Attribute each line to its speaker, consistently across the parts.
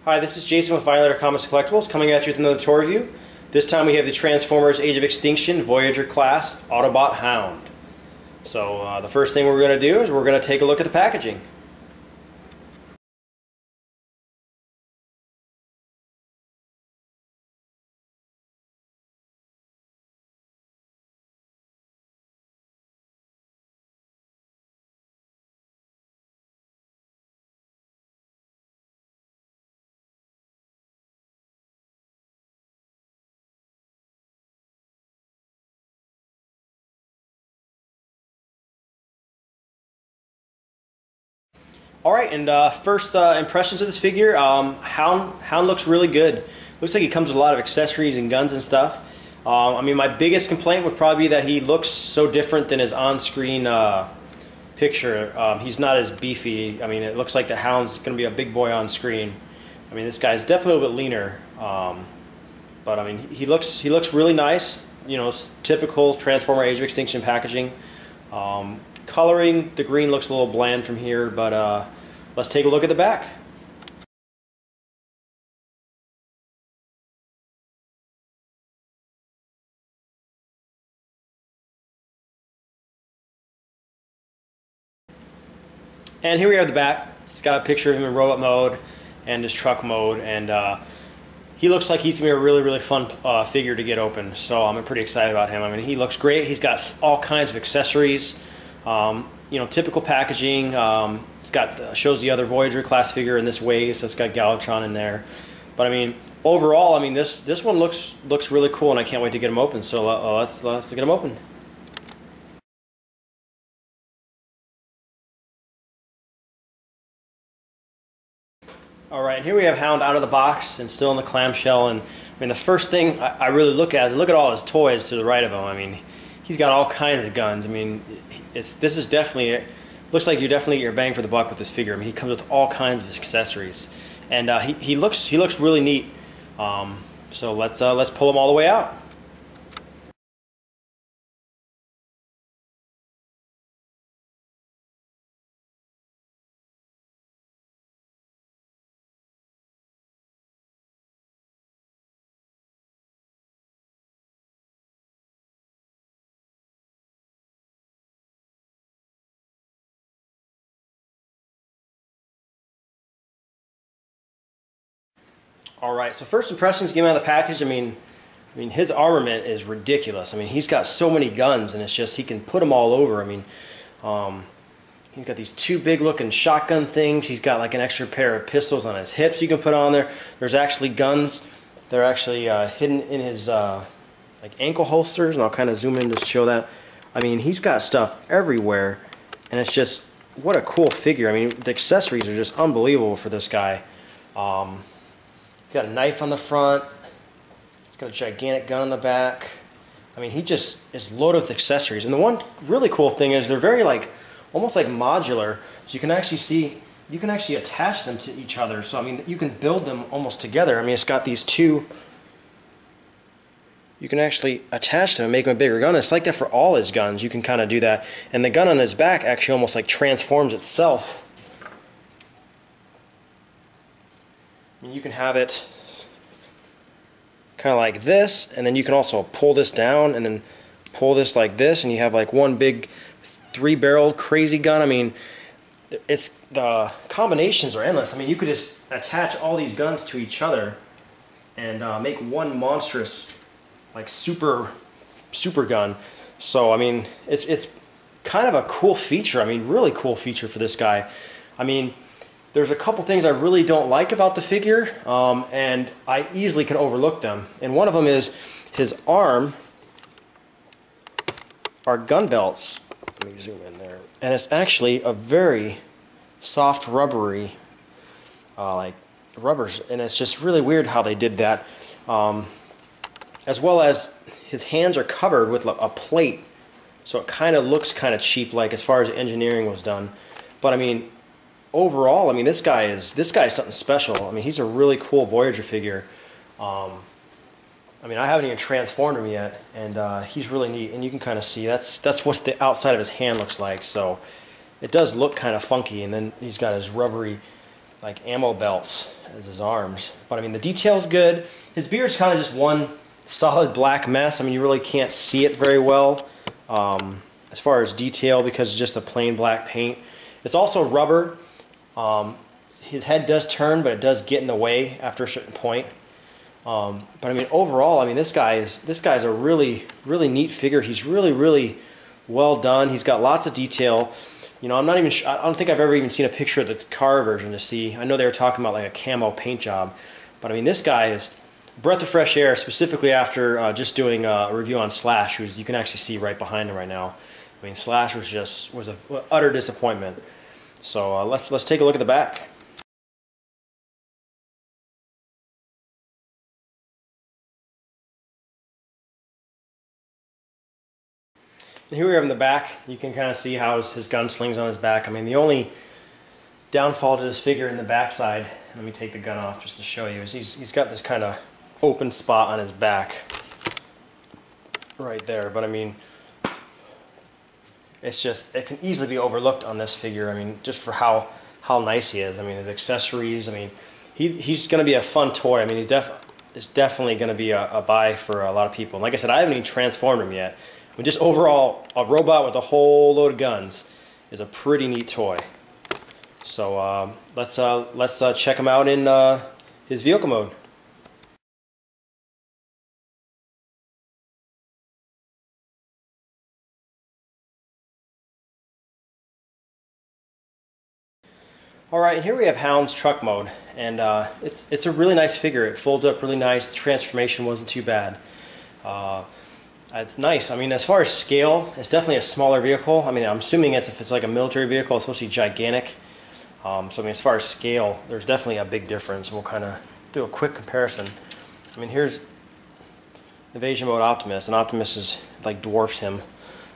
Speaker 1: Hi, this is Jason with Violator Comics Collectibles coming at you with another toy review. This time we have the Transformers Age of Extinction Voyager class Autobot Hound. So the first thing we're going to do is we're going to take a look at the packaging. Alright, and first impressions of this figure, Hound looks really good. Looks like he comes with a lot of accessories and guns and stuff. I mean, my biggest complaint would probably be that he looks so different than his on-screen picture. He's not as beefy. I mean, it looks like the Hound's going to be a big boy on screen. I mean, this guy's definitely a little bit leaner. But I mean, he looks really nice. You know, typical Transformer Age of Extinction packaging. Coloring, the green looks a little bland from here, but let's take a look at the back. And here we have the back. It's got a picture of him in robot mode and his truck mode, and he looks like he's going to be a really fun figure to get open, so I'm pretty excited about him. I mean, he looks great. He's got all kinds of accessories. You know, typical packaging. It's got shows the other Voyager class figure in this way, so it's got Galvatron in there. But I mean, overall, I mean this one looks really cool, and I can't wait to get him open. So let's get him open. All right, and here we have Hound out of the box and still in the clamshell. And I mean, the first thing I really look at all his toys to the right of him. I mean, he's got all kinds of guns. I mean, this is definitely, looks like you definitely get your bang for the buck with this figure. I mean, he comes with all kinds of accessories, and he looks really neat. So let's pull him all the way out. Alright, so first impressions came out of the package. I mean his armament is ridiculous. I mean, he's got so many guns, and it's just, he can put them all over. I mean, he's got these two big looking shotgun things. He's got like an extra pair of pistols on his hips you can put on there. There's actually guns. They're actually hidden in his like ankle holsters, and I'll kind of zoom in to show that. I mean, he's got stuff everywhere, and it's just, what a cool figure. I mean, the accessories are just unbelievable for this guy. He's got a knife on the front. He's got a gigantic gun on the back. I mean, he just is loaded with accessories. And the one really cool thing is they're very almost like modular. So you can actually attach them to each other. So I mean, you can build them almost together. I mean, it's got these two. You can actually attach them and make them a bigger gun. It's like that for all his guns. You can kind of do that. And the gun on his back actually almost like transforms itself. I mean, you can have it kind of like this, and then you can also pull this down and then pull this like this, and you have like one big 3-barreled crazy gun. I mean, the combinations are endless. I mean, you could just attach all these guns to each other and make one monstrous like super gun. So I mean, it's kind of a cool feature. I mean, really cool feature for this guy. I mean, there's a couple things I really don't like about the figure, and I easily can overlook them. And one of them is his arm are gun belts. Let me zoom in there. And it's actually a very soft rubbery, like rubbers, and it's just really weird how they did that. As well as his hands are covered with a plate, so it kind of looks kind of cheap, like as far as engineering was done. But I mean, overall, I mean, this guy is something special. I mean, he's a really cool Voyager figure. I mean, I haven't even transformed him yet, and he's really neat. And you can kind of see that's what the outside of his hand looks like. So it does look kind of funky. And then he's got his rubbery like ammo belts as his arms. But I mean, the detail's good. His beard's kind of just one solid black mess. I mean, you really can't see it very well as far as detail because it's just a plain black paint. It's also rubber. His head does turn, but it does get in the way after a certain point. But I mean, overall, I mean, this guy's a really neat figure. He's really well done. He's got lots of detail. You know, I'm not even sure, I don't think I've ever even seen a picture of the car version to see. I know they were talking about like a camo paint job, but I mean, this guy is a breath of fresh air, specifically after just doing a review on Slash, who you can actually see right behind him right now. I mean, Slash was an utter disappointment. So let's take a look at the back. And here we are in the back. You can kind of see how his gun slings on his back. I mean, the only downfall to this figure in the backside, let me take the gun off just to show you, is he's got this kind of open spot on his back right there. But I mean, it's just, it can easily be overlooked on this figure. I mean, just for how nice he is. I mean, his accessories, I mean, he's going to be a fun toy. I mean, it's definitely going to be a buy for a lot of people. And like I said, I haven't even transformed him yet. I mean, just overall, a robot with a whole load of guns is a pretty neat toy. So let's check him out in his vehicle mode. All right, and here we have Hound's truck mode, and it's a really nice figure. It folds up really nice. The transformation wasn't too bad. It's nice. I mean, as far as scale, it's definitely a smaller vehicle. I mean, I'm assuming if it's like a military vehicle, it's supposed to be gigantic. So I mean, as far as scale, there's definitely a big difference. We'll kind of do a quick comparison. I mean, here's Evasion Mode Optimus, and Optimus is like dwarfs him.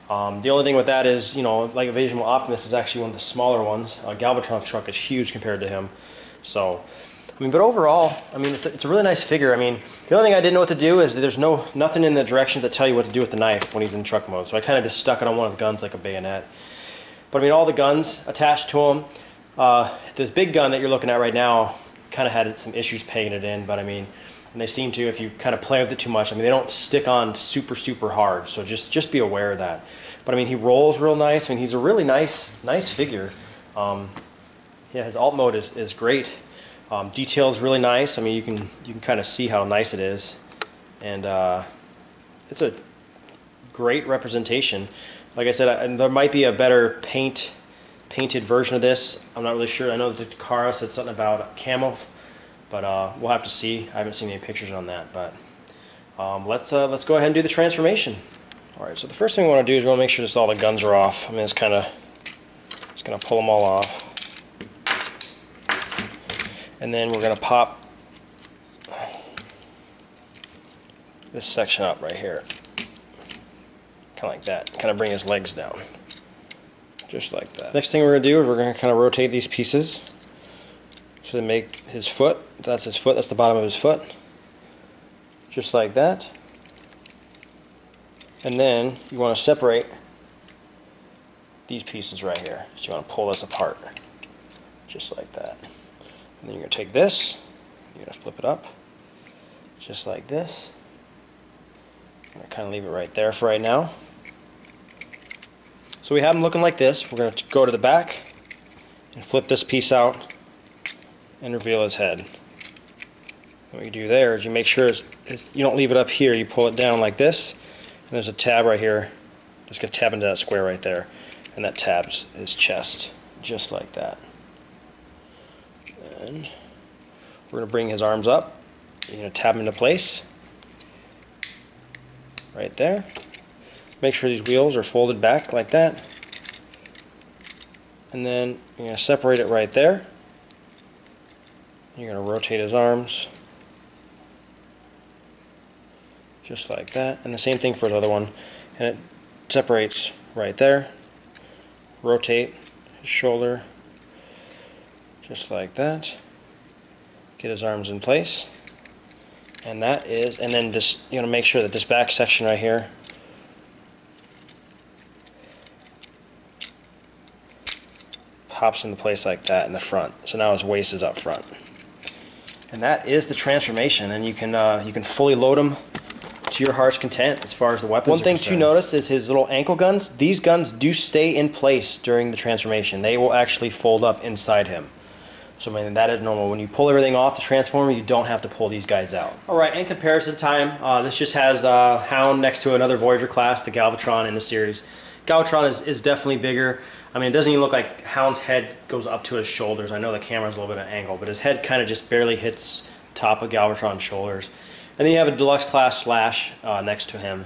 Speaker 1: The only thing with that is, you know, like Evasion Mode Optimus is actually one of the smaller ones. Galvatron's truck is huge compared to him. So, I mean, but overall, I mean, it's a really nice figure. I mean, the only thing I didn't know what to do is there's nothing in the direction to tell you what to do with the knife when he's in truck mode. So I kind of just stuck it on one of the guns like a bayonet. But I mean, all the guns attached to him. This big gun that you're looking at right now kind of had some issues paying it in, but I mean, and they seem to, if you kind of play with it too much, I mean, they don't stick on super hard. So just be aware of that. But I mean, he rolls real nice. I mean, he's a really nice figure. Yeah, his alt mode is great. Detail is really nice. I mean, you can kind of see how nice it is, and it's a great representation. Like I said, there might be a better painted version of this. I'm not really sure. I know that Takara said something about camo, but we'll have to see. I haven't seen any pictures on that. But let's go ahead and do the transformation. All right. So the first thing we want to do is we want to make sure that all the guns are off. I mean, it's gonna pull them all off. And then we're going to pop this section up right here. Kind of like that. Kind of bring his legs down. Just like that. Next thing we're going to do is we're going to kind of rotate these pieces. So they make his foot. That's his foot. That's the bottom of his foot. Just like that. And then you want to separate these pieces right here. So you want to pull this apart. Just like that. And then you're going to take this, you're going to flip it up, just like this. I'm going to kind of leave it right there for right now. So we have him looking like this. We're going to go to the back and flip this piece out and reveal his head. What you do there is you make sure you don't leave it up here. You pull it down like this, and there's a tab right here. Just going to tab into that square right there, and that tabs his chest, just like that. And we're going to bring his arms up. You're going to tab them into place. Right there. Make sure these wheels are folded back like that. And then you're going to separate it right there. You're going to rotate his arms. Just like that. And the same thing for the other one. And it separates right there. Rotate his shoulder. Just like that. Get his arms in place. And that is, and then just, you know, make sure that this back section right here hops into place like that in the front. So now his waist is up front. And that is the transformation, and you can fully load them to your heart's content as far as the weapons. One thing to notice is his little ankle guns. These guns do stay in place during the transformation. They will actually fold up inside him. So I mean, that is normal. When you pull everything off the Transformer, you don't have to pull these guys out. Alright, in comparison time, this just has Hound next to another Voyager class, the Galvatron in the series. Galvatron is definitely bigger. I mean, it doesn't even look like Hound's head goes up to his shoulders. I know the camera's a little bit of an angle, but his head kind of just barely hits top of Galvatron's shoulders. And then you have a deluxe class Slash next to him,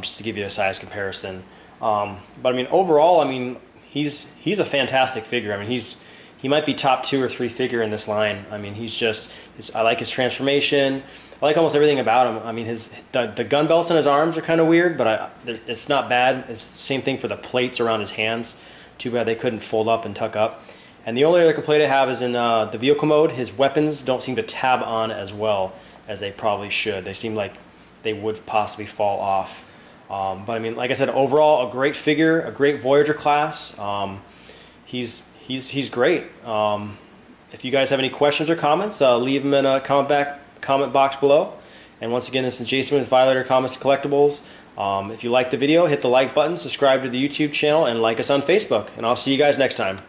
Speaker 1: just to give you a size comparison. But I mean, overall, I mean, he's a fantastic figure. I mean, he might be top 2 or 3 figure in this line. I mean, I like his transformation. I like almost everything about him. I mean, the gun belts on his arms are kind of weird, but it's not bad. It's the same thing for the plates around his hands. Too bad they couldn't fold up and tuck up. And the only other complaint I have is in the vehicle mode, his weapons don't seem to tab on as well as they probably should. They seem like they would possibly fall off. But I mean, like I said, overall, a great figure, a great Voyager class. He's great. If you guys have any questions or comments, leave them in a comment box below. And once again, this is Jason with Violator Comics and Collectibles. If you like the video, hit the like button, subscribe to the YouTube channel, and like us on Facebook. And I'll see you guys next time.